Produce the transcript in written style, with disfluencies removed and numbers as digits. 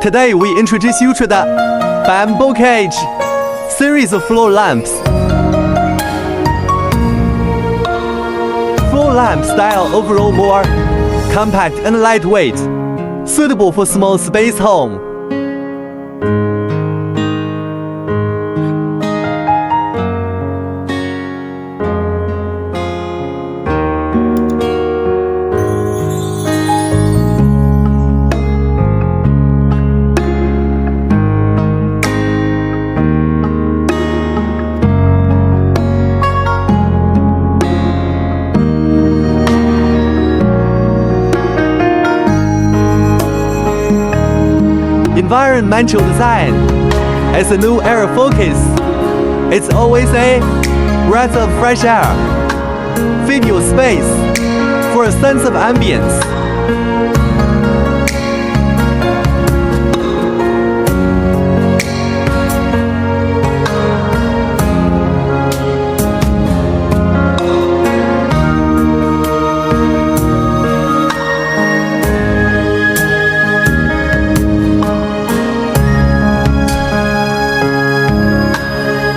Today we introduce you to the Bamboo Cage series of floor lamps. Floor lamp style overall more compact and lightweight, suitable for small space home. Environmental design as a new air focus. It's always a breath of fresh air. Fill your space for a sense of ambience.